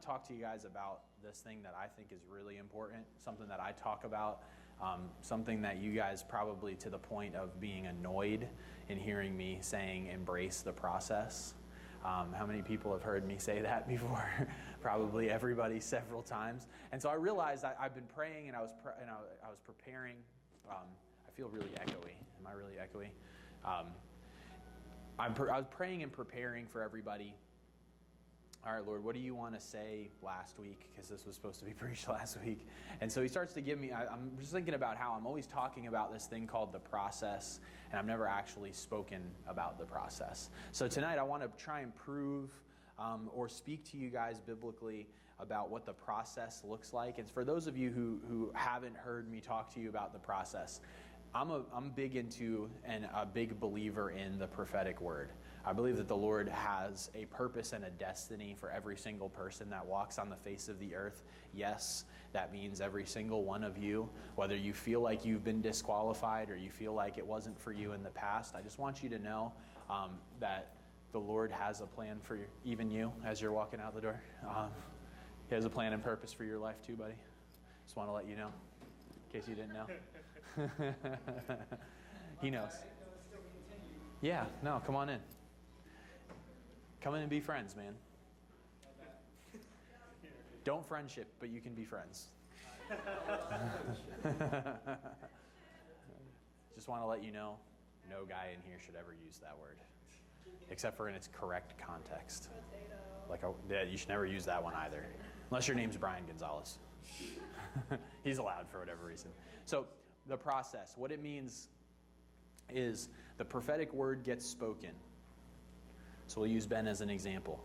talk to you guys about this thing that I think is really important, something that I talk about, something that you guys probably to the point of being annoyed in hearing me saying embrace the process. How many people have heard me say that before? Probably everybody several times. And so I realized I've been praying and I was preparing. I feel really echoey. Am I really echoey? I was praying and preparing for everybody. All right, Lord, what do you want to say last week? Because this was supposed to be preached last week. And so he starts to give me, I'm just thinking about how I'm always talking about this thing called the process, and I've never actually spoken about the process. So tonight I want to try and prove or speak to you guys biblically about what the process looks like. And for those of you who haven't heard me talk to you about the process, I'm big into and a big believer in the prophetic word. I believe that the Lord has a purpose and a destiny for every single person that walks on the face of the earth. Yes, that means every single one of you, whether you feel like you've been disqualified or you feel like it wasn't for you in the past. I just want you to know that the Lord has a plan for even you as you're walking out the door. He has a plan and purpose for your life too, buddy. Just want to let you know. In case you didn't know. He knows. Yeah, no, come on in. Come in and be friends, man. Don't friendship, but you can be friends. Just want to let you know, no guy in here should ever use that word. Except for in its correct context. You should never use that one either. Unless your name's Brian Gonzalez. He's allowed for whatever reason. So the process, what it means is the prophetic word gets spoken. So we'll use Ben as an example.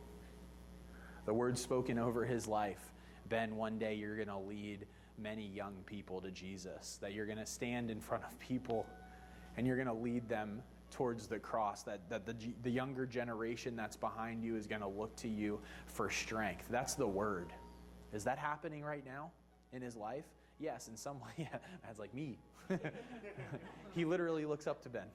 The word spoken over his life. Ben, one day you're going to lead many young people to Jesus. That you're going to stand in front of people and you're going to lead them towards the cross. That the younger generation that's behind you is going to look to you for strength. That's the word. Is that happening right now in his life? Yes, in some way. Yeah, that's like me. He literally looks up to Ben.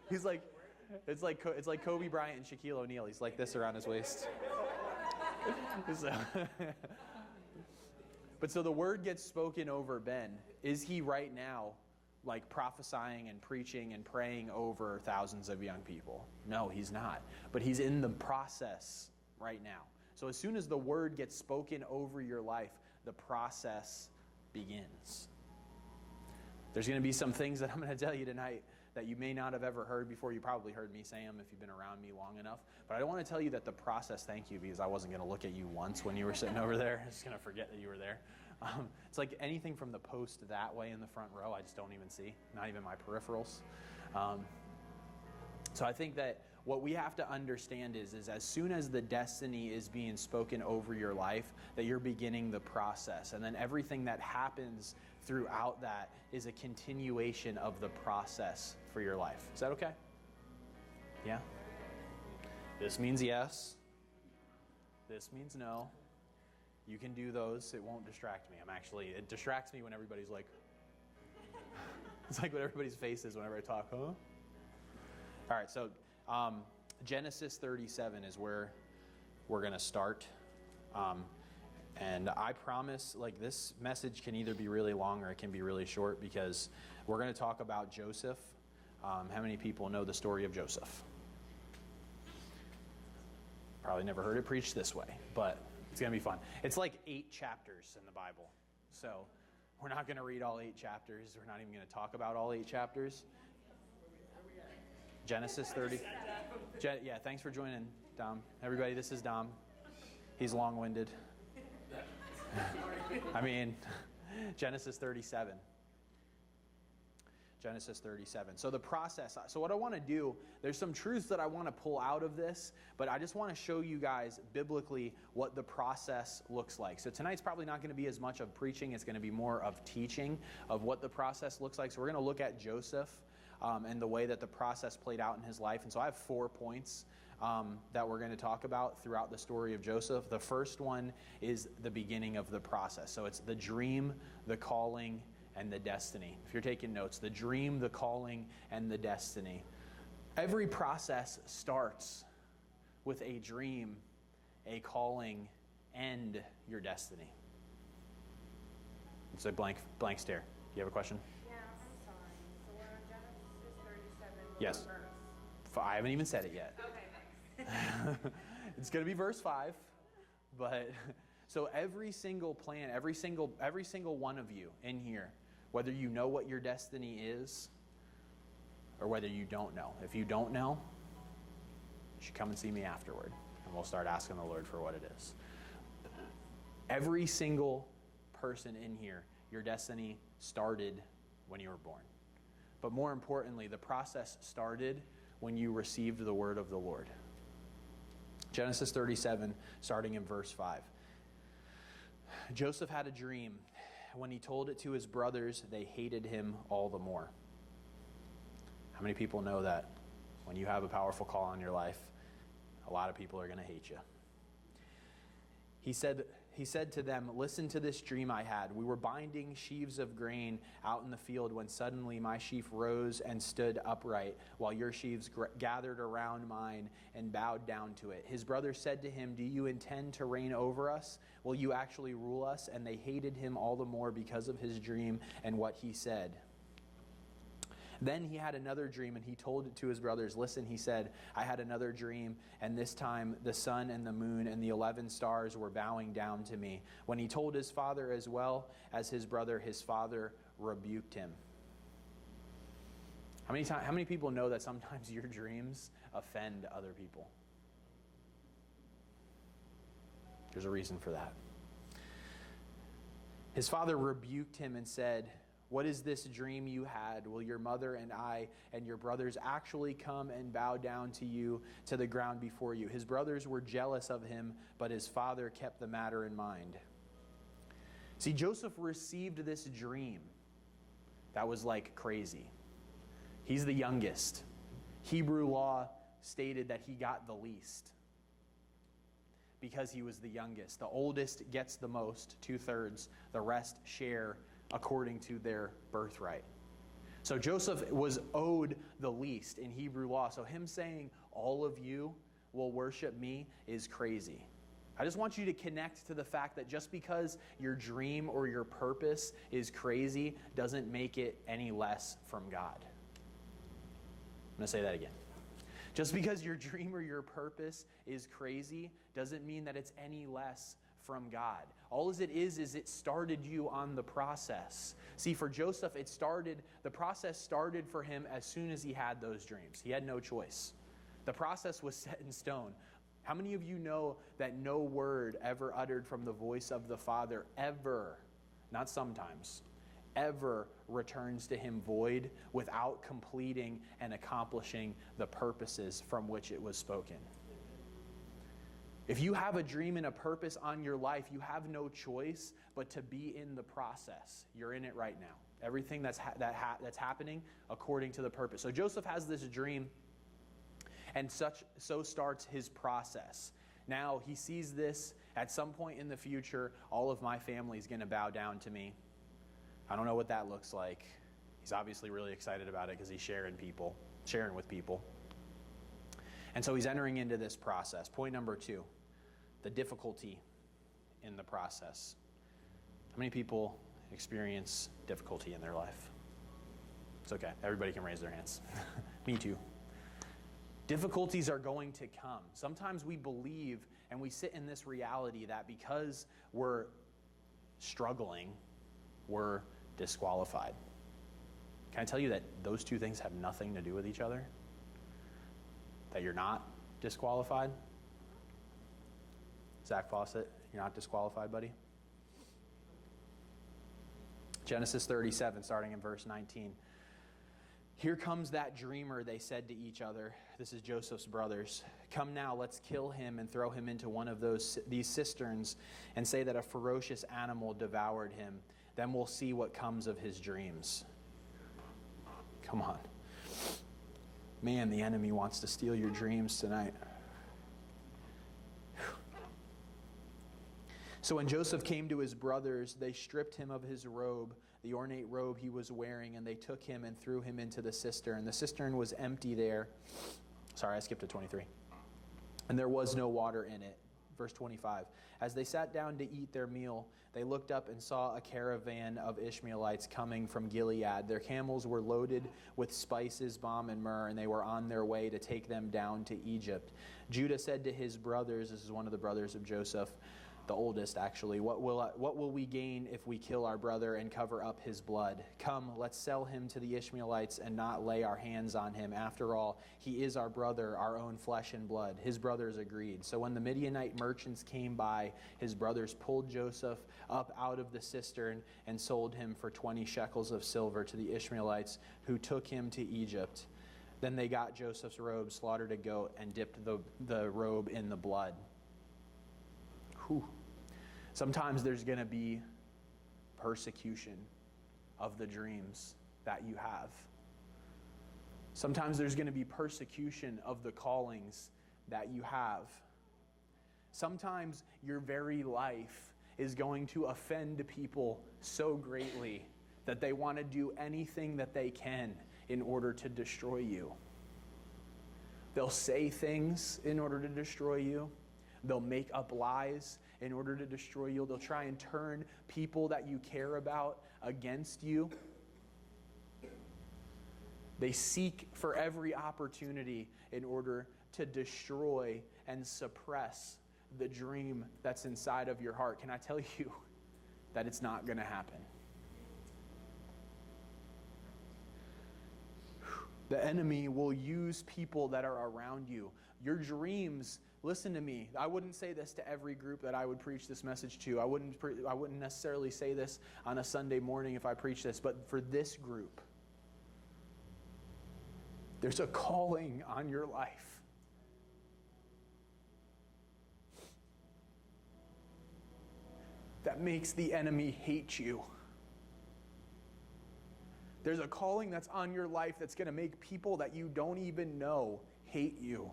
He's like, it's like Kobe Bryant and Shaquille O'Neal. He's like this around his waist. But so the word gets spoken over Ben. Is he right now like prophesying and preaching and praying over thousands of young people? No, he's not. But he's in the process right now. So as soon as the word gets spoken over your life, the process begins. There's going to be some things that I'm going to tell you tonight that you may not have ever heard before. You probably heard me say them if you've been around me long enough. But I want to tell you that the process, thank you, because I wasn't going to look at you once when you were sitting over there. I was just going to forget that you were there. It's like anything from the post that way in the front row, I just don't even see, not even my peripherals. So I think that what we have to understand is as soon as the destiny is being spoken over your life, that you're beginning the process. And then everything that happens throughout that is a continuation of the process for your life. Is that okay? Yeah? This means yes. This means no. You can do those. It won't distract me. It distracts me when everybody's like, it's like what everybody's face is whenever I talk, huh? All right, so Genesis 37 is where we're going to start. And I promise, like, this message can either be really long or it can be really short because we're going to talk about Joseph. How many people know the story of Joseph? Probably never heard it preached this way, but it's going to be fun. It's like 8 chapters in the Bible. So we're not going to read all 8 chapters. We're not even going to talk about all 8 chapters. Genesis 30. Yeah, thanks for joining, Dom. Everybody, this is Dom. He's long-winded. Genesis 37. Genesis 37. So the process. So what I want to do, there's some truths that I want to pull out of this, but I just want to show you guys biblically what the process looks like. So tonight's probably not going to be as much of preaching. It's going to be more of teaching of what the process looks like. So we're going to look at Joseph and the way that the process played out in his life. And so I have 4 points that we're going to talk about throughout the story of Joseph. The first one is the beginning of the process. So it's the dream, the calling, and the destiny. If you're taking notes, the dream, the calling, and the destiny. Every process starts with a dream, a calling, and your destiny. It's a blank stare. Do you have a question? Yeah, I'm sorry. So we're on Genesis 37. Yes. Verse. I haven't even said it yet. Okay, thanks. It's going to be verse 5. But so every single plan, every single one of you in here, whether you know what your destiny is or whether you don't know. If you don't know, you should come and see me afterward, and we'll start asking the Lord for what it is. Every single person in here, your destiny started when you were born. But more importantly, the process started when you received the word of the Lord. Genesis 37, starting in verse 5. Joseph had a dream. When he told it to his brothers, they hated him all the more. How many people know that when you have a powerful call on your life, a lot of people are going to hate you? He said to them, "Listen to this dream I had. We were binding sheaves of grain out in the field when suddenly my sheaf rose and stood upright, while your sheaves gathered around mine and bowed down to it." His brothers said to him, "Do you intend to reign over us? Will you actually rule us?" And they hated him all the more because of his dream and what he said. Then he had another dream, and he told it to his brothers. "Listen," he said, "I had another dream, and this time the sun and the moon and the 11 stars were bowing down to me." When he told his father as well as his brother, his father rebuked him. How many people know that sometimes your dreams offend other people? There's a reason for that. His father rebuked him and said, "What is this dream you had? Will your mother and I and your brothers actually come and bow down to you, to the ground before you?" His brothers were jealous of him, but his father kept the matter in mind. See, Joseph received this dream that was like crazy. He's the youngest. Hebrew law stated that he got the least because he was the youngest. The oldest gets the most, 2/3. The rest share according to their birthright. So Joseph was owed the least in Hebrew law. So him saying, "All of you will worship me," is crazy. I just want you to connect to the fact that just because your dream or your purpose is crazy doesn't make it any less from God. I'm going to say that again. Just because your dream or your purpose is crazy doesn't mean that it's any less from God. All it is it started you on the process. See, for Joseph, the process started for him as soon as he had those dreams. He had no choice. The process was set in stone. How many of you know that no word ever uttered from the voice of the Father ever, not sometimes, ever returns to him void without completing and accomplishing the purposes from which it was spoken? If you have a dream and a purpose on your life, you have no choice but to be in the process. You're in it right now. Everything that's happening according to the purpose. So Joseph has this dream, and so starts his process. Now he sees this at some point in the future. All of my family is going to bow down to me. I don't know what that looks like. He's obviously really excited about it because he's sharing with people. And so he's entering into this process. Point number 2, the difficulty in the process. How many people experience difficulty in their life? It's okay. Everybody can raise their hands. Me too. Difficulties are going to come. Sometimes we believe and we sit in this reality that because we're struggling, we're disqualified. Can I tell you that those two things have nothing to do with each other? That you're not disqualified? Zach Fawcett, you're not disqualified, buddy? Genesis 37, starting in verse 19. "Here comes that dreamer," they said to each other. This is Joseph's brothers. "Come now, let's kill him and throw him into one of these cisterns and say that a ferocious animal devoured him. Then we'll see what comes of his dreams." Come on. Man, the enemy wants to steal your dreams tonight. So when Joseph came to his brothers, they stripped him of his robe, the ornate robe he was wearing, and they took him and threw him into the cistern. The cistern was empty there. Sorry, I skipped to 23. And there was no water in it. Verse 25. As they sat down to eat their meal, they looked up and saw a caravan of Ishmaelites coming from Gilead. Their camels were loaded with spices, balm, and myrrh, and they were on their way to take them down to Egypt. Judah said to his brothers, this is one of the brothers of Joseph, the oldest actually, what will we gain if we kill our brother and cover up his blood? Come, let's sell him to the Ishmaelites and not lay our hands on him. After all, he is our brother, our own flesh and blood. His brothers agreed. So when the Midianite merchants came by, his brothers pulled Joseph up out of the cistern and sold him for 20 shekels of silver to the Ishmaelites, who took him to Egypt. Then they got Joseph's robe, slaughtered a goat, and dipped the robe in the blood. Whew. Sometimes there's going to be persecution of the dreams that you have. Sometimes there's going to be persecution of the callings that you have. Sometimes your very life is going to offend people so greatly that they want to do anything that they can in order to destroy you. They'll say things in order to destroy you. They'll make up lies in order to destroy you. They'll try and turn people that you care about against you. They seek for every opportunity in order to destroy and suppress the dream that's inside of your heart. Can I tell you that it's not going to happen? The enemy will use people that are around you. Your dreams, listen to me. I wouldn't say this to every group that I would preach this message to. I wouldn't necessarily say this on a Sunday morning if I preach this, but for this group, there's a calling on your life. That makes the enemy hate you. There's a calling that's on your life that's going to make people that you don't even know hate you.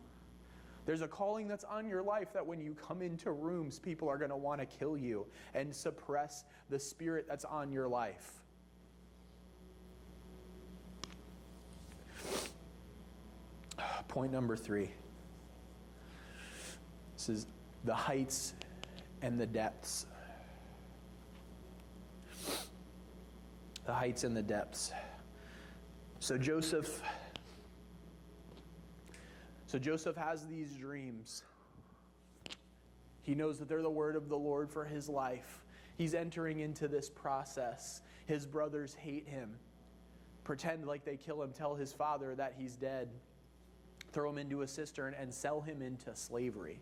There's a calling that's on your life that when you come into rooms, people are going to want to kill you and suppress the spirit that's on your life. Point number 3. This is the heights and the depths. The heights and the depths. So Joseph has these dreams. He knows that they're the word of the Lord for his life. He's entering into this process. His brothers hate him. Pretend like they kill him. Tell his father that he's dead. Throw him into a cistern and sell him into slavery.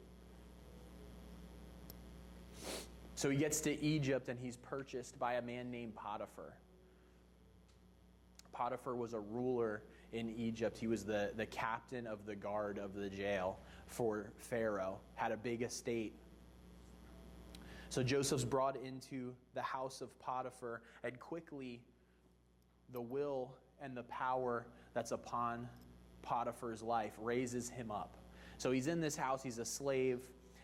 So he gets to Egypt and he's purchased by a man named Potiphar. Potiphar was a ruler in Egypt. He was the captain of the guard of the jail for Pharaoh, had a big estate. So Joseph's brought into the house of Potiphar, and quickly the will and the power that's upon Potiphar's life raises him up. So he's in this house, he's a slave.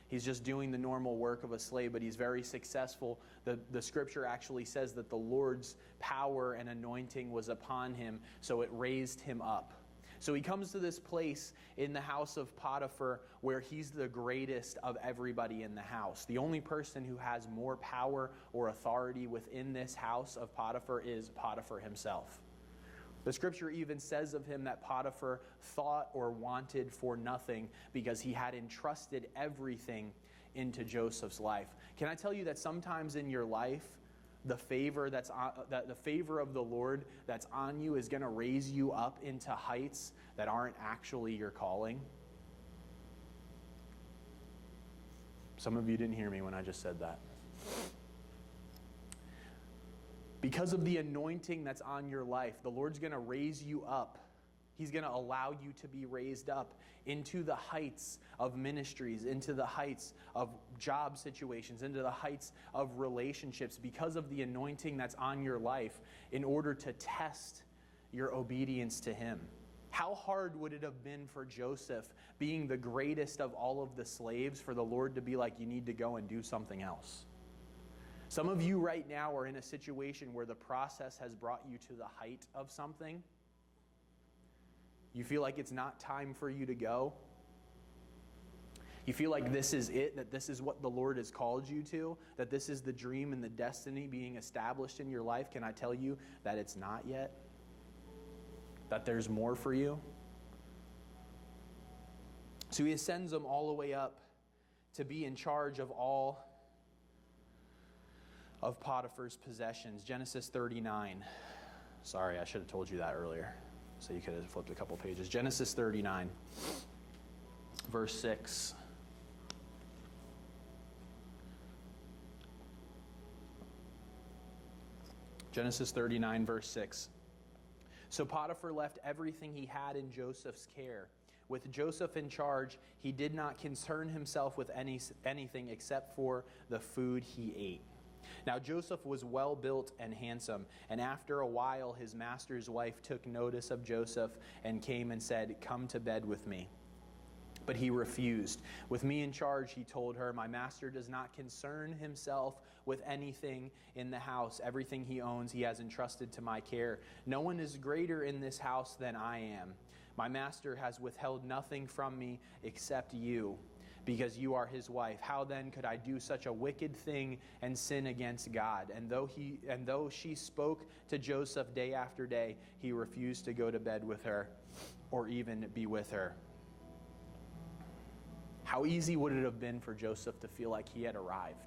He's just doing the normal work of a slave, but he's very successful. The scripture actually says that the Lord's power and anointing was upon him, so it raised him up. So he comes to this place in the house of Potiphar where he's the greatest of everybody in the house. The only person who has more power or authority within this house of Potiphar is Potiphar himself. The scripture even says of him that Potiphar thought or wanted for nothing because he had entrusted everything into Joseph's life. Can I tell you that sometimes in your life, the favor the favor of the Lord that's on you is going to raise you up into heights that aren't actually your calling? Some of you didn't hear me when I just said that. Because of the anointing that's on your life, the Lord's going to raise you up. He's going to allow you to be raised up into the heights of ministries, into the heights of job situations, into the heights of relationships because of the anointing that's on your life in order to test your obedience to Him. How hard would it have been for Joseph, being the greatest of all of the slaves, for the Lord to be like, you need to go and do something else? Some of you right now are in a situation where the process has brought you to the height of something. You feel like it's not time for you to go. You feel like this is it, that this is what the Lord has called you to, that this is the dream and the destiny being established in your life. Can I tell you that it's not yet? That there's more for you? So he ascends them all the way up to be in charge of all of Potiphar's possessions. Genesis 39. Sorry, I should have told you that earlier, so you could have flipped a couple pages. Genesis 39, verse 6. Genesis 39, verse 6. So Potiphar left everything he had in Joseph's care. With Joseph in charge, he did not concern himself with anything except for the food he ate. Now Joseph was well built and handsome, and after a while his master's wife took notice of Joseph and came and said, "Come to bed with me." But he refused. "With me in charge," he told her, "my master does not concern himself with anything in the house. Everything he owns he has entrusted to my care. No one is greater in this house than I am. My master has withheld nothing from me except you, because you are his wife. How then could I do such a wicked thing and sin against God?" And though she spoke to Joseph day after day, he refused to go to bed with her or even be with her. How easy would it have been for Joseph to feel like he had arrived?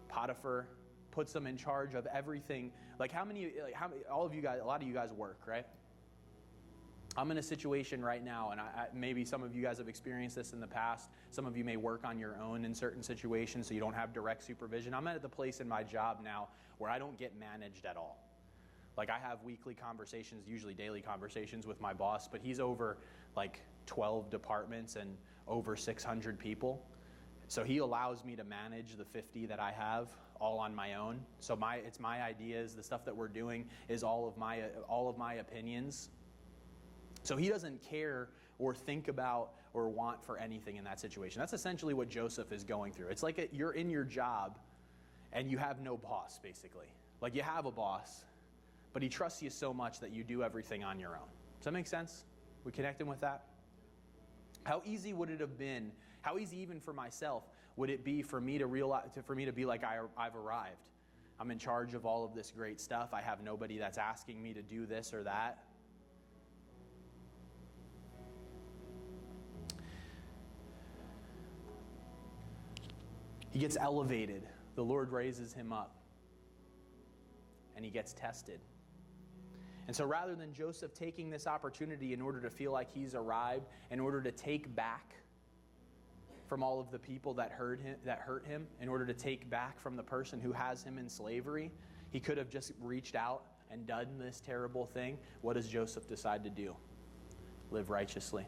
Potiphar puts him in charge of everything. All of you guys, a lot of you guys work, right? I'm in a situation right now, and maybe some of you guys have experienced this in the past. Some of you may work on your own in certain situations, so you don't have direct supervision. I'm at the place in my job now where I don't get managed at all. Like, I have weekly conversations, usually daily conversations with my boss, but he's over like 12 departments and over 600 people. So he allows me to manage the 50 that I have all on my own. So it's my ideas, the stuff that we're doing is all of my opinions. So he doesn't care or think about or want for anything in that situation. That's essentially what Joseph is going through. It's like you're in your job and you have no boss, basically. Like, you have a boss, but he trusts you so much that you do everything on your own. Does that make sense? We connecting with that? How easy would it have been? How easy, even for myself, would it be for me to be like, I've arrived. I'm in charge of all of this great stuff. I have nobody that's asking me to do this or that. He gets elevated. The Lord raises him up. And he gets tested. And so rather than Joseph taking this opportunity in order to feel like he's arrived, in order to take back from all of the people that hurt him, in order to take back from the person who has him in slavery, he could have just reached out and done this terrible thing. What does Joseph decide to do? Live righteously.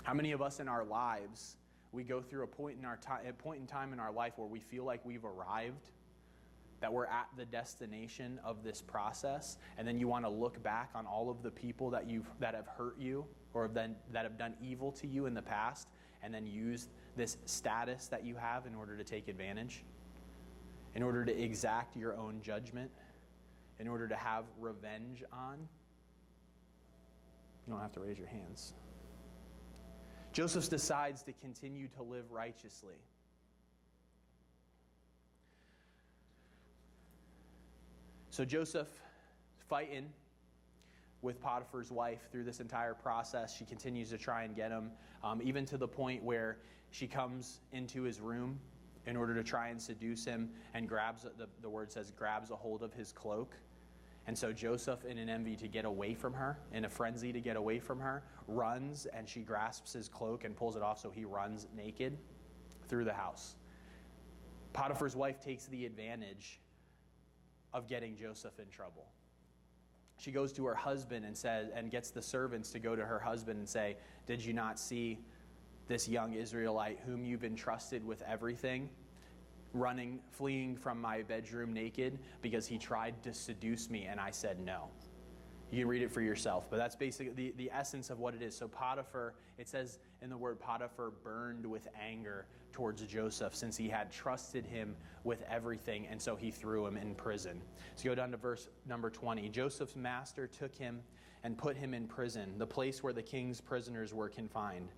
How many of us in our lives, we go through a point in time in our life where we feel like we've arrived, that we're at the destination of this process, and then you want to look back on all of the people that have hurt you or that have done evil to you in the past, and then use this status that you have in order to take advantage, in order to exact your own judgment, in order to have revenge on. You don't have to raise your hands. Joseph decides to continue to live righteously. So Joseph, fighting with Potiphar's wife through this entire process, she continues to try and get him, even to the point where she comes into his room in order to try and seduce him and grabs, the word says, grabs a hold of his cloak. And so Joseph, in an envy to get away from her, in a frenzy to get away from her, runs, and she grasps his cloak and pulls it off, so he runs naked through the house. Potiphar's wife takes the advantage of getting Joseph in trouble. She goes to her husband and gets the servants to go to her husband and say, "Did you not see this young Israelite whom you've entrusted with everything, fleeing from my bedroom naked because he tried to seduce me and I said no?" You can read it for yourself, but that's basically the essence of what it is. So Potiphar, it says in the word Potiphar, burned with anger towards Joseph, since he had trusted him with everything, and so he threw him in prison. So go down to verse number 20. Joseph's master took him and put him in prison, the place where the king's prisoners were confined.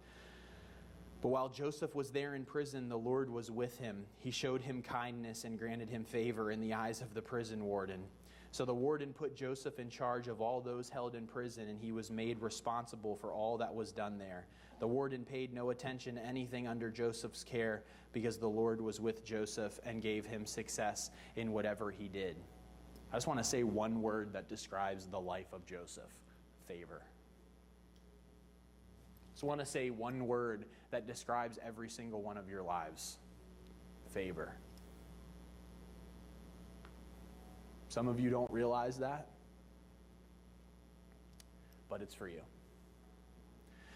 But while Joseph was there in prison, the Lord was with him. He showed him kindness and granted him favor in the eyes of the prison warden. So the warden put Joseph in charge of all those held in prison, and he was made responsible for all that was done there. The warden paid no attention to anything under Joseph's care, because the Lord was with Joseph and gave him success in whatever he did. I just want to say one word that describes the life of Joseph: favor. I just want to say one word that describes every single one of your lives: favor. Some of you don't realize that, but it's for you.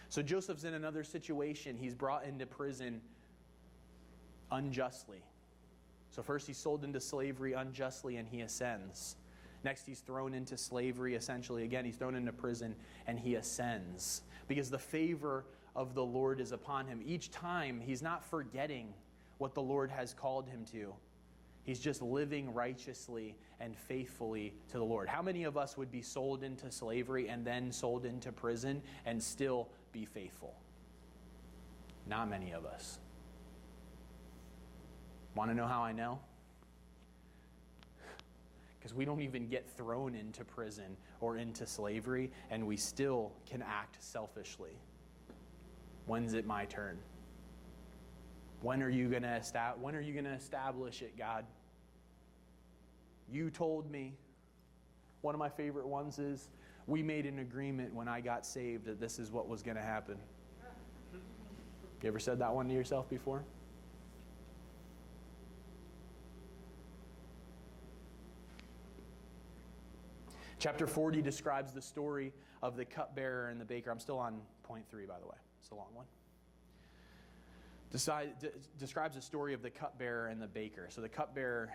So Joseph's in another situation. He's brought into prison unjustly. So first he's sold into slavery unjustly and he ascends. Next he's thrown into slavery essentially. Again, he's thrown into prison and he ascends, because the favor of the Lord is upon him. Each time he's not forgetting what the Lord has called him to. He's just living righteously and faithfully to the Lord. How many of us would be sold into slavery and then sold into prison and still be faithful? Not many of us. Want to know how I know? Because we don't even get thrown into prison or into slavery, and we still can act selfishly. When's it my turn? When are you going to establish it, God? You told me. One of my favorite ones is, we made an agreement when I got saved that this is what was going to happen. You ever said that one to yourself before? Chapter 40 describes the story of the cupbearer and the baker. I'm still on point 3, by the way. It's a long one. Describes the story of the cupbearer and the baker. So the cupbearer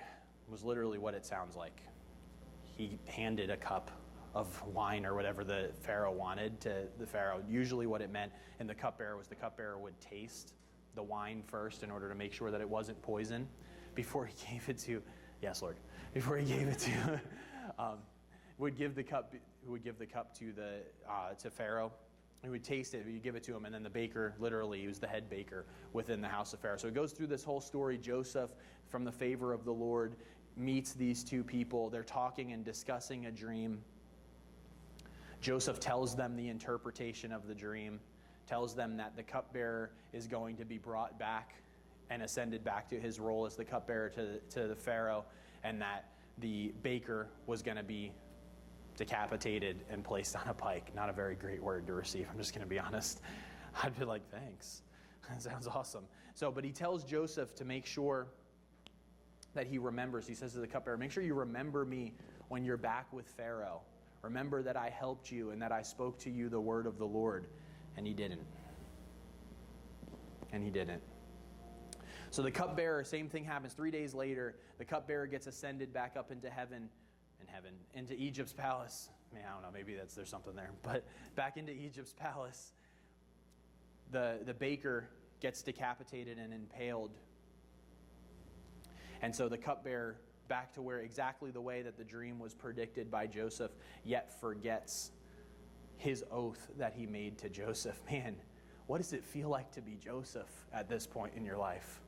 was literally what it sounds like. He handed a cup of wine or whatever the Pharaoh wanted to the Pharaoh. Usually what it meant in the cupbearer was the cupbearer would taste the wine first in order to make sure that it wasn't poison before he gave it to, yes, Lord, before he gave it to, would give the cup to Pharaoh. He would taste it, he'd give it to him, and then the baker, literally, he was the head baker within the house of Pharaoh. So it goes through this whole story. Joseph, from the favor of the Lord, meets these two people. They're talking and discussing a dream. Joseph tells them the interpretation of the dream, tells them that the cupbearer is going to be brought back and ascended back to his role as the cupbearer to the Pharaoh, and that the baker was going to be decapitated and placed on a pike. Not a very great word to receive, I'm just going to be honest. I'd be like, thanks. That sounds awesome. So, but he tells Joseph to make sure that he remembers. He says to the cupbearer, make sure you remember me when you're back with Pharaoh. Remember that I helped you and that I spoke to you the word of the Lord. And he didn't. And he didn't. So the cupbearer, same thing happens. 3 days later, the cupbearer gets ascended back up into into Egypt's palace. I mean, I don't know, maybe there's something there. But back into Egypt's palace, the baker gets decapitated and impaled. And so the cupbearer, back to where exactly the way that the dream was predicted by Joseph, yet forgets his oath that he made to Joseph. Man, what does it feel like to be Joseph at this point in your life?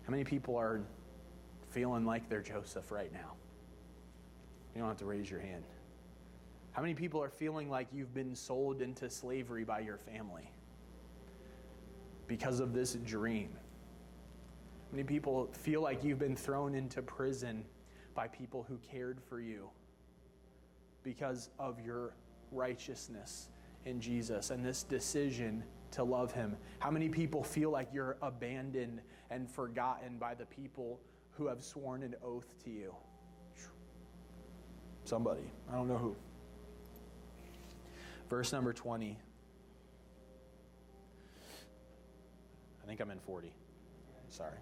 How many people are feeling like they're Joseph right now? You don't have to raise your hand. How many people are feeling like you've been sold into slavery by your family because of this dream? How many people feel like you've been thrown into prison by people who cared for you because of your righteousness in Jesus and this decision to love him? How many people feel like you're abandoned and forgotten by the people who have sworn an oath to you? Somebody. I don't know who. Verse number 20. I think I'm in 40. Sorry.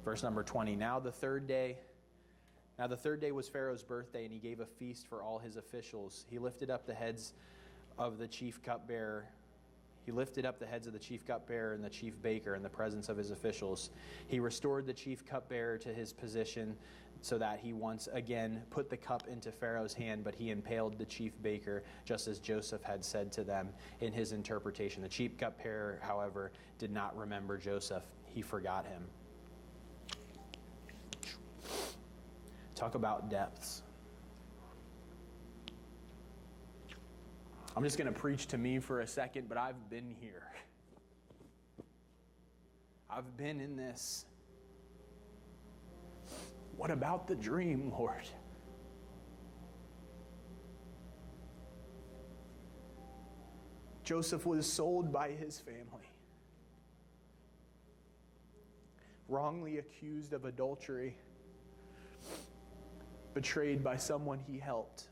Verse number 20. Now the third day was Pharaoh's birthday, and he gave a feast for all his officials. He lifted up the heads of the chief cupbearer. He He lifted up the heads of the chief cupbearer and the chief baker in the presence of his officials. He restored the chief cupbearer to his position so that he once again put the cup into Pharaoh's hand, but he impaled the chief baker, just as Joseph had said to them in his interpretation. The chief cupbearer, however, did not remember Joseph. He forgot him. Talk about depths. I'm just going to preach to me for a second, but I've been here. I've been in this. What about the dream, Lord? Joseph was sold by his family, wrongly accused of adultery, betrayed by someone he helped,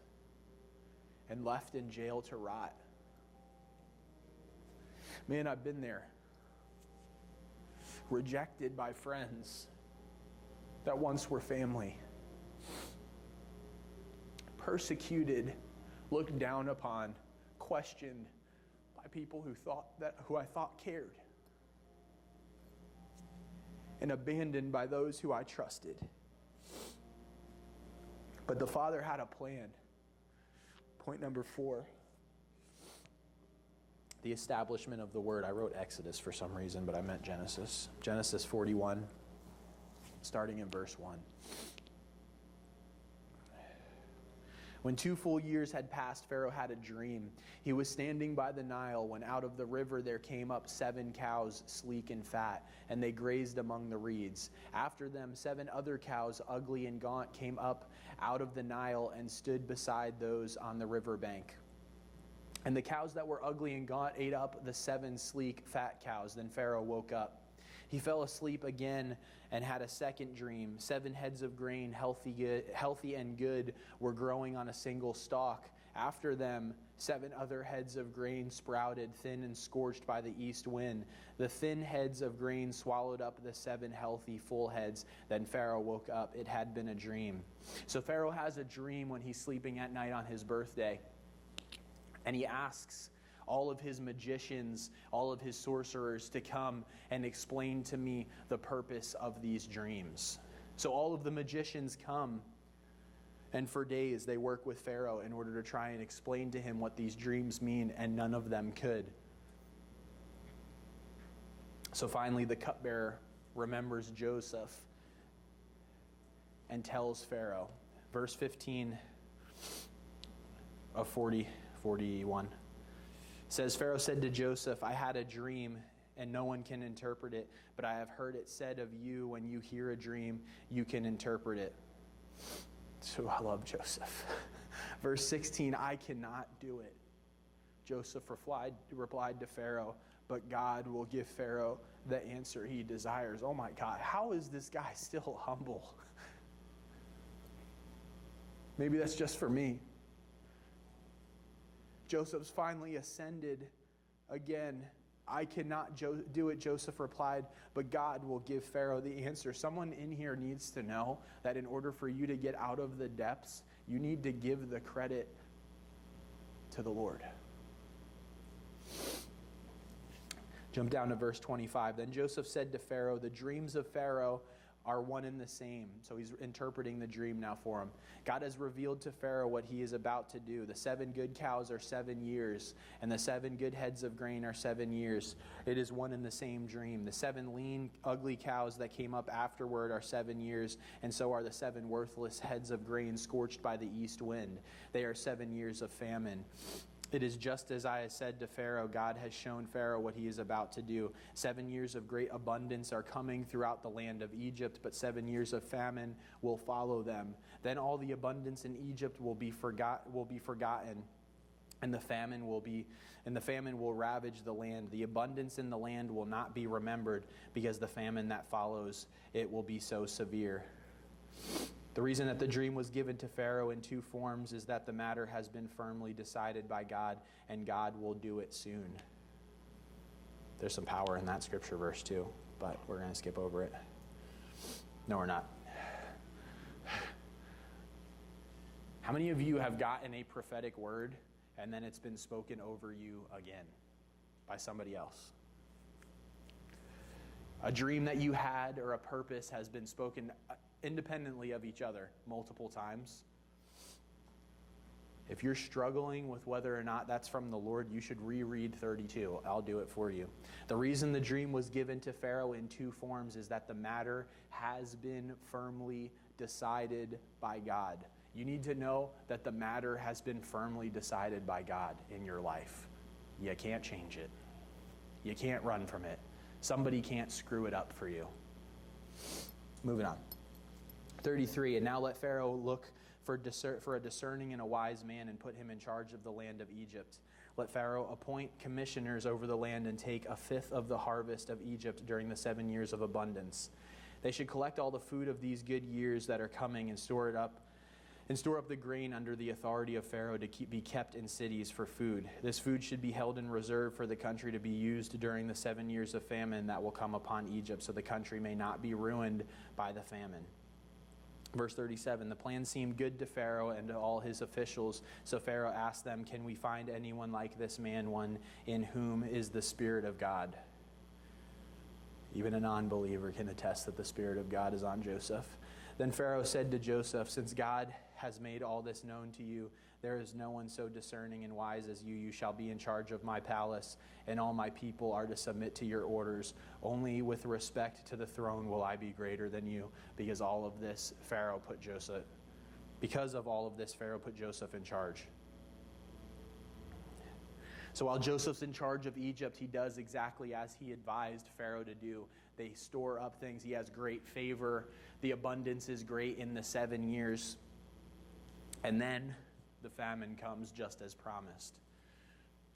and left in jail to rot. Man, I've been there. Rejected by friends that once were family. Persecuted, looked down upon, questioned by people who I thought cared. And abandoned by those who I trusted. But the Father had a plan. Point number 4. The establishment of the word. I wrote Exodus for some reason, but I meant Genesis. Genesis 41, starting in verse 1. When 2 full years had passed, Pharaoh had a dream. He was standing by the Nile when out of the river there came up 7 cows, sleek and fat, and they grazed among the reeds. After them 7 other cows, ugly and gaunt, came up out of the Nile and stood beside those on the river bank. And the cows that were ugly and gaunt ate up the 7 sleek, fat cows. Then Pharaoh woke up. He fell asleep again and had a second dream. 7 heads of grain, healthy and good, were growing on a single stalk. After them, 7 other heads of grain sprouted, thin and scorched by the east wind. The thin heads of grain swallowed up the 7 healthy, full heads. Then Pharaoh woke up. It had been a dream. So Pharaoh has a dream when he's sleeping at night on his birthday. And he asks all of his magicians, all of his sorcerers to come and explain to me the purpose of these dreams. So all of the magicians come, and for days they work with Pharaoh in order to try and explain to him what these dreams mean, and none of them could. So finally the cupbearer remembers Joseph and tells Pharaoh. Verse 15 of 41 says, Pharaoh said to Joseph, I had a dream, and no one can interpret it, but I have heard it said of you, when you hear a dream, you can interpret it. So I love Joseph. Verse 16, I cannot do it. Joseph replied to Pharaoh, but God will give Pharaoh the answer he desires. Oh my God, how is this guy still humble? Maybe that's just for me. Joseph's finally ascended again. I cannot do it, Joseph replied, but God will give Pharaoh the answer. Someone in here needs to know that in order for you to get out of the depths, you need to give the credit to the Lord. Jump down to verse 25. Then Joseph said to Pharaoh, the dreams of Pharaoh are one and the same. So he's interpreting the dream now for him. God has revealed to Pharaoh what he is about to do. The 7 good cows are 7 years, and the 7 good heads of grain are 7 years. It is one and the same dream. The 7 lean, ugly cows that came up afterward are 7 years, and so are the 7 worthless heads of grain scorched by the east wind. They are 7 years of famine. It is just as I said to Pharaoh. God has shown Pharaoh what he is about to do. 7 years of great abundance are coming throughout the land of Egypt, but 7 years of famine will follow them. Then all the abundance in Egypt will be forgotten, and the famine will ravage the land. The abundance in the land will not be remembered, because the famine that follows it will be so severe. The reason that the dream was given to Pharaoh in 2 forms is that the matter has been firmly decided by God, and God will do it soon. There's some power in that scripture verse too, but we're going to skip over it. No, we're not. How many of you have gotten a prophetic word and then it's been spoken over you again? by somebody else. A dream that you had or a purpose has been spoken independently of each other multiple times. If you're struggling with whether or not that's from the Lord, you should reread 32. I'll do it for you. The reason the dream was given to Pharaoh in two forms is that the matter has been firmly decided by God. You need to know that the matter has been firmly decided by God in your life. You can't change it. You can't run from it. Somebody can't screw it up for you. Moving on. 33, and now let Pharaoh look for a discerning and a wise man and put him in charge of the land of Egypt. Let Pharaoh appoint commissioners over the land and take a fifth of the harvest of Egypt during the 7 years of abundance. They should collect all the food of these good years that are coming and store up the grain under the authority of Pharaoh to be kept in cities for food. This food should be held in reserve for the country to be used during the 7 years of famine that will come upon Egypt, so the country may not be ruined by the famine. Verse 37, the plan seemed good to Pharaoh and to all his officials. So Pharaoh asked them, can we find anyone like this man, one in whom is the Spirit of God? Even a non-believer can attest that the Spirit of God is on Joseph. Then Pharaoh said to Joseph, since God has made all this known to you, there is no one so discerning and wise as you. You shall be in charge of my palace, and all my people are to submit to your orders. Only with respect to the throne will I be greater than you, because of all of this Pharaoh put Joseph in charge. So while Joseph's in charge of Egypt, he does exactly as he advised Pharaoh to do. They store up things. He has great favor. The abundance is great in the 7 years. And then the famine comes just as promised.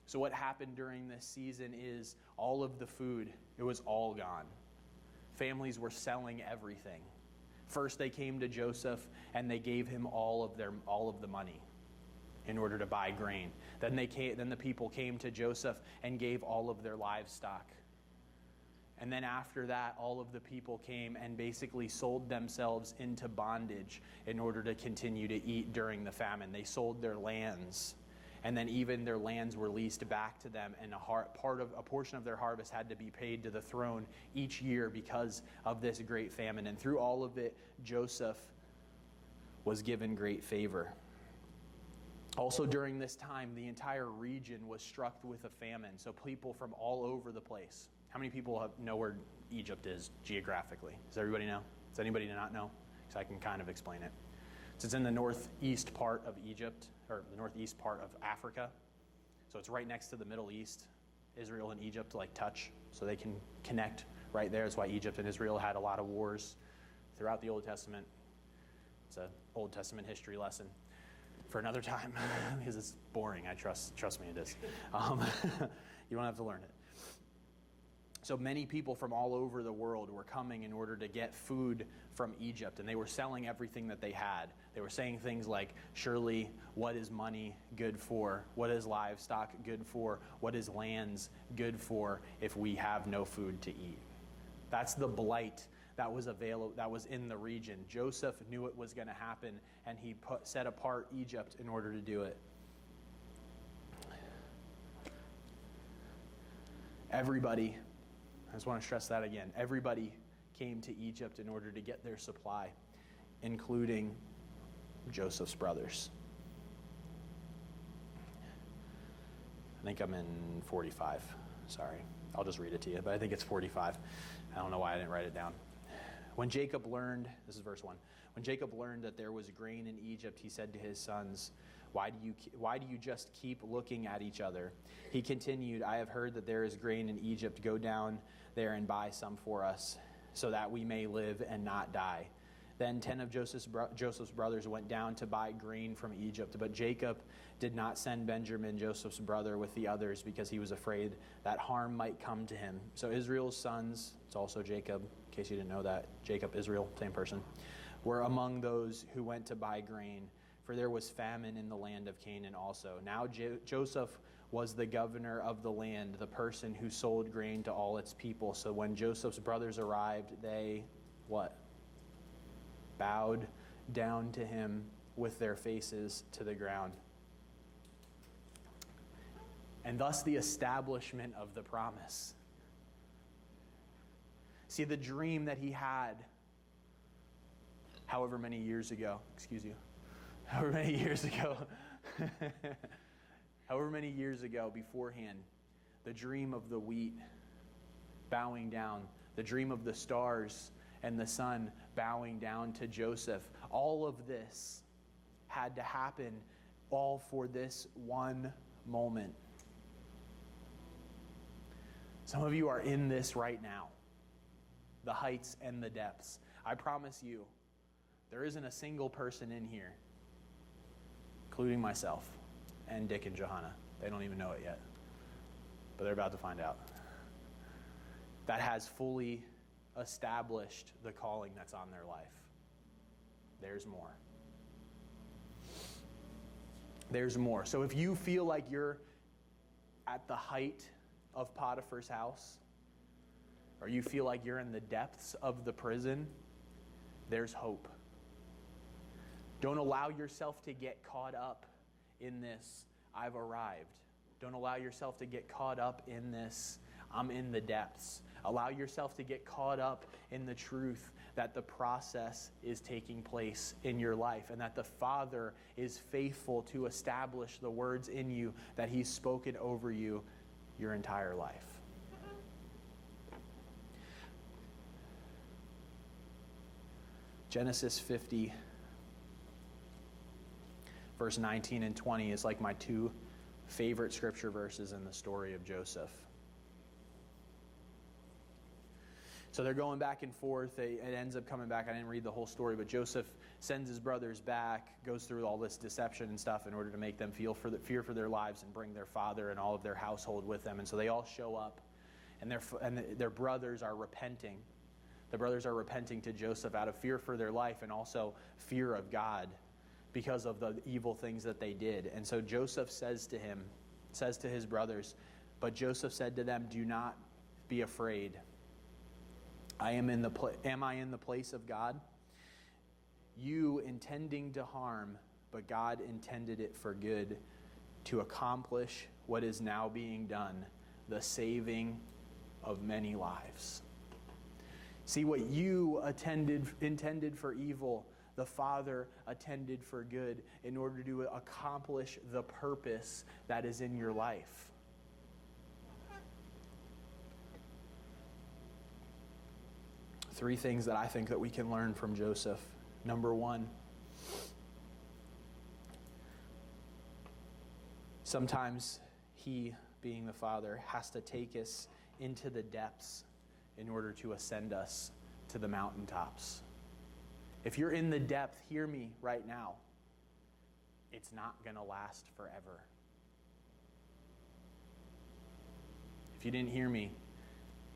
So what happened during this season is all of the food, it was all gone. Families were selling everything. First they came to Joseph and they gave him all of the money in order to buy grain. Then the people came to Joseph and gave all of their livestock. And then after that, all of the people came and basically sold themselves into bondage in order to continue to eat during the famine. They sold their lands, and then even their lands were leased back to them, and a portion of their harvest had to be paid to the throne each year because of this great famine. And through all of it, Joseph was given great favor. Also during this time, the entire region was struck with a famine, so people from all over the place. How many people know where Egypt is geographically? Does everybody know? Does anybody not know? So I can kind of explain it. So it's in the northeast part of Egypt, or the northeast part of Africa. So it's right next to the Middle East. Israel and Egypt touch, so they can connect right there. That's why Egypt and Israel had a lot of wars throughout the Old Testament. It's an Old Testament history lesson for another time because it's boring. Trust me, it is. You don't have to learn it. So many people from all over the world were coming in order to get food from Egypt, and they were selling everything that they had. They were saying things like, surely, what is money good for? What is livestock good for? What is lands good for if we have no food to eat? That's the blight that was in the region. Joseph knew it was going to happen, and he set apart Egypt in order to do it. Everybody, I just want to stress that again, everybody came to Egypt in order to get their supply, including Joseph's brothers. I think I'm in 45. Sorry. I'll just read it to you, but I think it's 45. I don't know why I didn't write it down. When Jacob learned, this is verse 1. When Jacob learned that there was grain in Egypt, he said to his sons, why do you just keep looking at each other? He continued, I have heard that there is grain in Egypt. Go down there and buy some for us, so that we may live and not die. Then 10 of Joseph's brothers went down to buy grain from Egypt, but Jacob did not send Benjamin, Joseph's brother, with the others because he was afraid that harm might come to him. So Israel's sons, it's also Jacob, in case you didn't know that, Jacob, Israel, same person, were among those who went to buy grain, for there was famine in the land of Canaan also. Now Joseph was the governor of the land, the person who sold grain to all its people. So when Joseph's brothers arrived, they, what? Bowed down to him with their faces to the ground. and thus the establishment of the promise. See, the dream that he had however many years ago beforehand, the dream of the wheat bowing down, the dream of the stars and the sun bowing down to Joseph, all of this had to happen all for this one moment. Some of you are in this right now, the heights and the depths. I promise you, there isn't a single person in here, including myself and Dick and Johanna. They don't even know it yet, but they're about to find out. That has fully established the calling that's on their life. There's more. There's more. So if you feel like you're at the height of Potiphar's house, or you feel like you're in the depths of the prison, there's hope. Don't allow yourself to get caught up in this, I've arrived. Don't allow yourself to get caught up in this, I'm in the depths. Allow yourself to get caught up in the truth that the process is taking place in your life and that the Father is faithful to establish the words in you that He's spoken over you your entire life. Genesis 50, verse 19 and 20 is like my two favorite scripture verses in the story of Joseph. So they're going back and forth. It ends up coming back. I didn't read the whole story, but Joseph sends his brothers back, goes through all this deception and stuff in order to make them fear for their lives and bring their father and all of their household with them. And so they all show up, and their brothers are repenting. The brothers are repenting to Joseph out of fear for their life and also fear of God because of the evil things that they did. And so Joseph says to his brothers, but Joseph said to them, do not be afraid. Am I in the place of God? You intending to harm, but God intended it for good, to accomplish what is now being done, the saving of many lives. See, what you intended for evil, the Father intended for good in order to accomplish the purpose that is in your life. Three things that I think that we can learn from Joseph. Number one, sometimes He, being the Father, has to take us into the depths in order to ascend us to the mountaintops. If you're in the depth, hear me right now. It's not going to last forever. If you didn't hear me,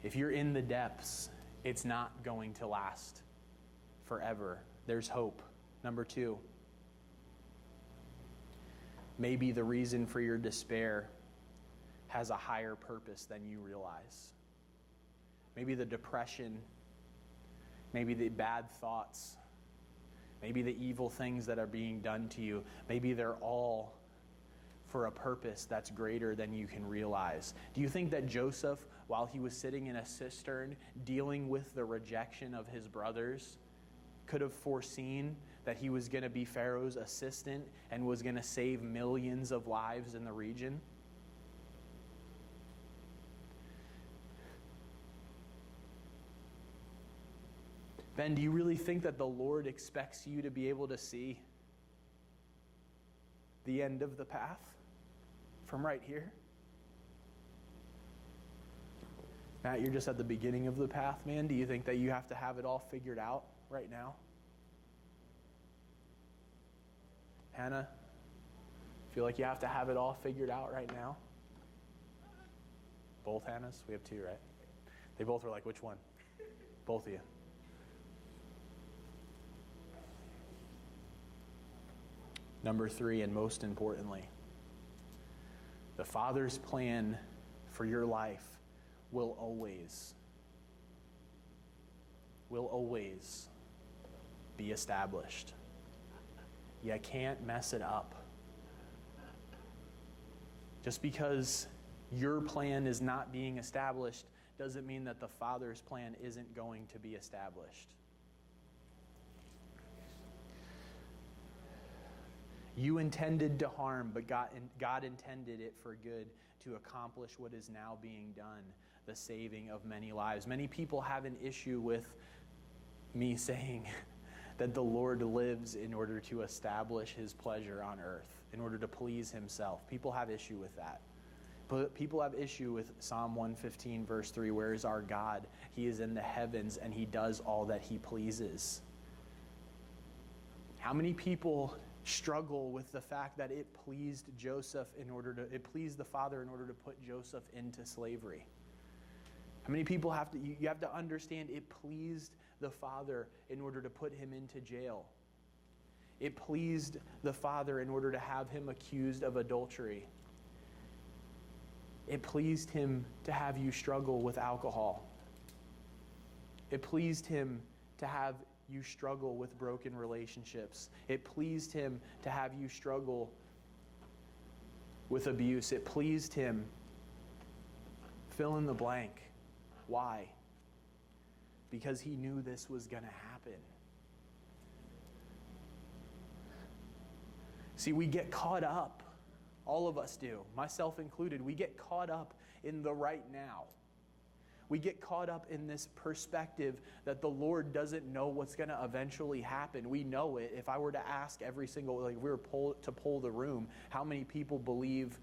if you're in the depths, it's not going to last forever. There's hope. Number two, maybe the reason for your despair has a higher purpose than you realize. Maybe the depression, maybe the bad thoughts, maybe the evil things that are being done to you, maybe they're all for a purpose that's greater than you can realize. Do you think that Joseph, while he was sitting in a cistern dealing with the rejection of his brothers, could have foreseen that he was going to be Pharaoh's assistant and was going to save millions of lives in the region? Ben, do you really think that the Lord expects you to be able to see the end of the path from right here? Matt, you're just at the beginning of the path, man. Do you think that you have to have it all figured out right now? Hannah, feel like you have to have it all figured out right now? Both Hannahs? We have two, right? They both were like, which one? Both of you. Number three, and most importantly, the Father's plan for your life will always be established. You can't mess it up. Just because your plan is not being established doesn't mean that the Father's plan isn't going to be established. You intended to harm, but God intended it for good to accomplish what is now being done, the saving of many lives. Many people have an issue with me saying that the Lord lives in order to establish his pleasure on earth, in order to please himself. People have issue with that. But people have issue with Psalm 115, verse 3, where is our God? He is in the heavens, and he does all that he pleases. How many people struggle with the fact that it pleased it pleased the Father in order to put Joseph into slavery? How many people you have to understand it pleased the Father in order to put him into jail. It pleased the Father in order to have him accused of adultery. It pleased him to have you struggle with alcohol. It pleased him to have you struggle with broken relationships. It pleased him to have you struggle with abuse. It pleased him. Fill in the blank. Why? Because he knew this was going to happen. See, we get caught up. All of us do, myself included. We get caught up in the right now. We get caught up in this perspective that the Lord doesn't know what's going to eventually happen. We know it. If I were to ask every single, if we were to poll the room, how many people believe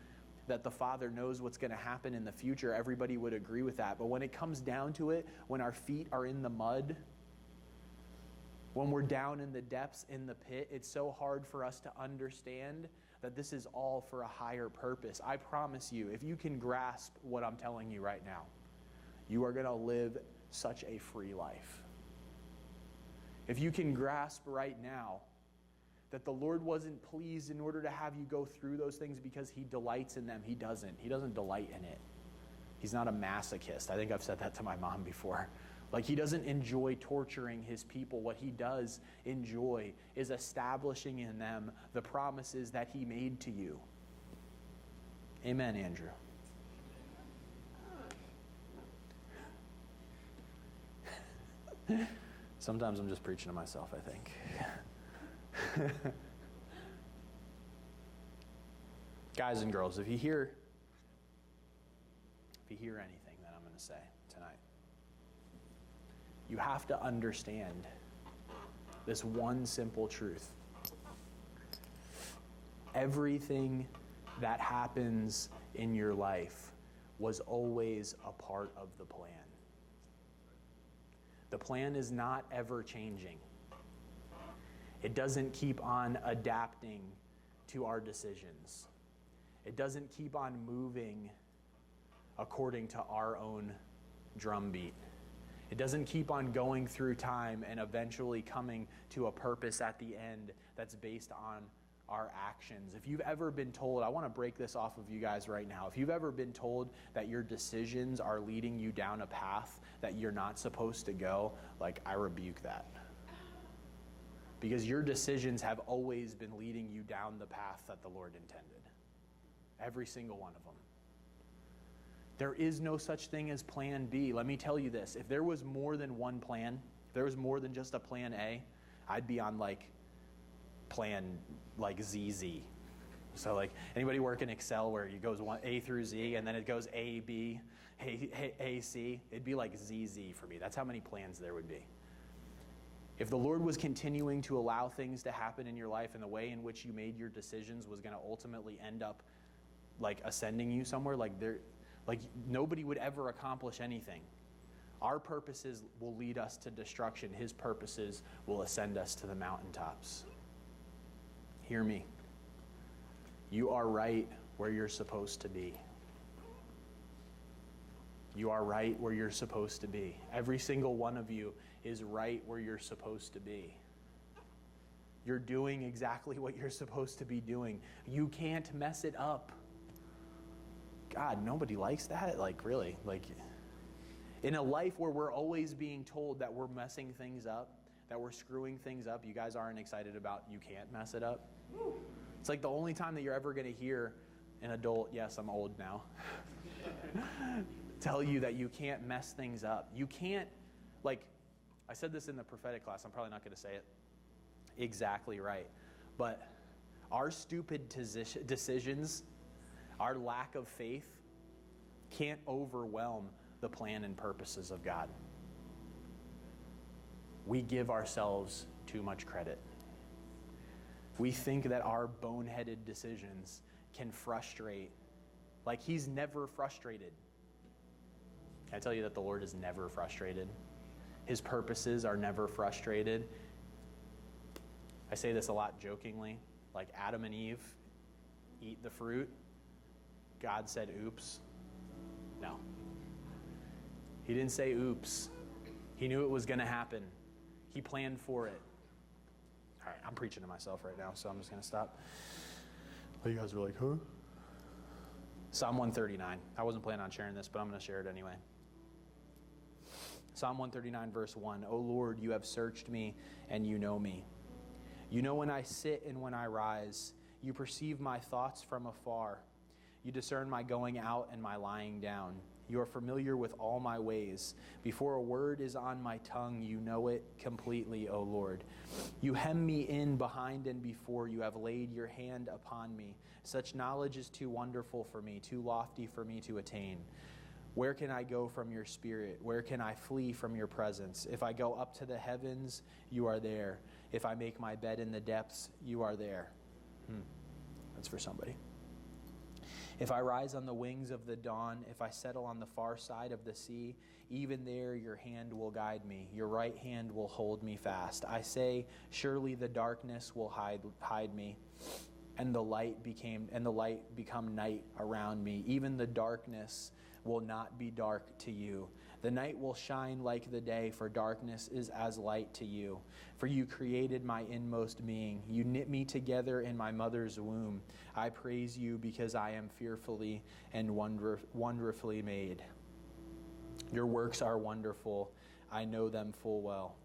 that the Father knows what's going to happen in the future, everybody would agree with that. But when it comes down to it, when our feet are in the mud, when we're down in the depths, in the pit, it's so hard for us to understand that this is all for a higher purpose. I promise you, if you can grasp what I'm telling you right now, you are going to live such a free life. If you can grasp right now that the Lord wasn't pleased in order to have you go through those things because he delights in them, he doesn't. He doesn't delight in it. He's not a masochist. I think I've said that to my mom before. Like, he doesn't enjoy torturing his people. What he does enjoy is establishing in them the promises that he made to you. Amen, Andrew. Sometimes I'm just preaching to myself, I think. Guys and girls, if you hear anything that I'm going to say tonight, you have to understand this one simple truth. Everything that happens in your life was always a part of the plan. The plan is not ever changing. It doesn't keep on adapting to our decisions. It doesn't keep on moving according to our own drumbeat. It doesn't keep on going through time and eventually coming to a purpose at the end that's based on our actions. If you've ever been told, I want to break this off of you guys right now. If you've ever been told that your decisions are leading you down a path that you're not supposed to go, like, I rebuke that. Because your decisions have always been leading you down the path that the Lord intended. Every single one of them. There is no such thing as plan B. Let me tell you this. If there was more than one plan, if there was more than just a plan A, I'd be on plan ZZ. So anybody work in Excel where it goes A through Z and then it goes A, B, A, C? It'd be like ZZ for me. That's how many plans there would be. If the Lord was continuing to allow things to happen in your life and the way in which you made your decisions was going to ultimately end up ascending you somewhere, nobody would ever accomplish anything. Our purposes will lead us to destruction. His purposes will ascend us to the mountaintops. Hear me. You are right where you're supposed to be. You are right where you're supposed to be. Every single one of you is right where you're supposed to be. You're doing exactly what you're supposed to be doing. You can't mess it up. God, nobody likes that? Really? In a life where we're always being told that we're messing things up, that we're screwing things up, you guys aren't excited about you can't mess it up? It's the only time that you're ever going to hear an adult, yes, I'm old now, tell you that you can't mess things up. You can't, like, I said this in the prophetic class. I'm probably not going to say it exactly right. But our stupid decisions, our lack of faith, can't overwhelm the plan and purposes of God. We give ourselves too much credit. We think that our boneheaded decisions can frustrate, like He's never frustrated. Can I tell you that the Lord is never frustrated? His purposes are never frustrated. I say this a lot jokingly, like Adam and Eve eat the fruit. God said, oops. No. He didn't say oops. He knew it was going to happen. He planned for it. All right, I'm preaching to myself right now, so I'm just going to stop. You guys are like, huh? Psalm 139. I wasn't planning on sharing this, but I'm going to share it anyway. Psalm 139, verse 1. O Lord, you have searched me, and you know me. You know when I sit and when I rise. You perceive my thoughts from afar. You discern my going out and my lying down. You are familiar with all my ways. Before a word is on my tongue, you know it completely, O Lord. You hem me in behind and before. You have laid your hand upon me. Such knowledge is too wonderful for me, too lofty for me to attain. Where can I go from your spirit? Where can I flee from your presence? If I go up to the heavens, you are there. If I make my bed in the depths, you are there. That's for somebody. If I rise on the wings of the dawn, if I settle on the far side of the sea, even there your hand will guide me. Your right hand will hold me fast. I say, surely the darkness will hide me, and the light become night around me. Even the darkness will not be dark to you. The night will shine like the day, for darkness is as light to you. For you created my inmost being. You knit me together in my mother's womb. I praise you because I am fearfully and wonderfully made. Your works are wonderful. I know them full well.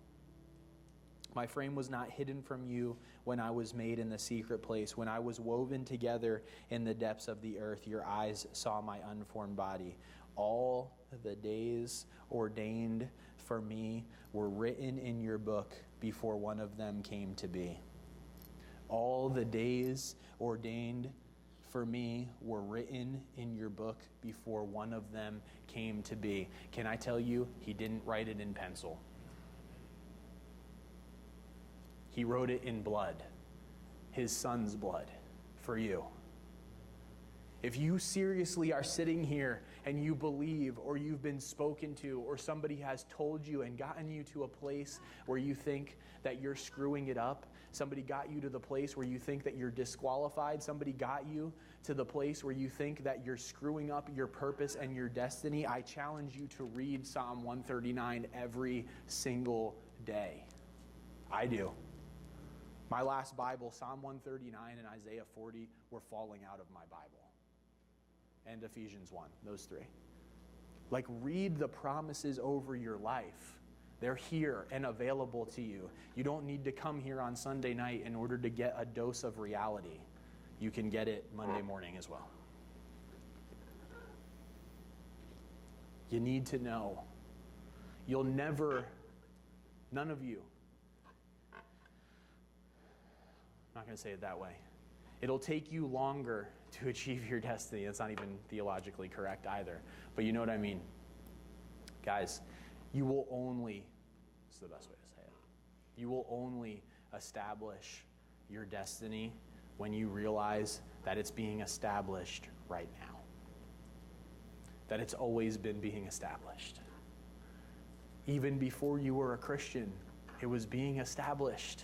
My frame was not hidden from you when I was made in the secret place. When I was woven together in the depths of the earth, your eyes saw my unformed body. All the days ordained for me were written in your book before one of them came to be. All the days ordained for me were written in your book before one of them came to be. Can I tell you, He didn't write it in pencil. He wrote it in blood, His Son's blood, for you. If you seriously are sitting here and you believe, or you've been spoken to, or somebody has told you and gotten you to a place where you think that you're screwing it up, somebody got you to the place where you think that you're disqualified, somebody got you to the place where you think that you're screwing up your purpose and your destiny, I challenge you to read Psalm 139 every single day. I do. My last Bible, Psalm 139 and Isaiah 40, were falling out of my Bible. And Ephesians 1, those three. Like, read the promises over your life. They're here and available to you. You don't need to come here on Sunday night in order to get a dose of reality. You can get it Monday morning as well. You need to know. You'll never, none of you, I'm not going to say it that way. It'll take you longer to achieve your destiny. That's not even theologically correct either. But you know what I mean. Guys, you will only, this is the best way to say it, you will only establish your destiny when you realize that it's being established right now. That it's always been being established. Even before you were a Christian, it was being established.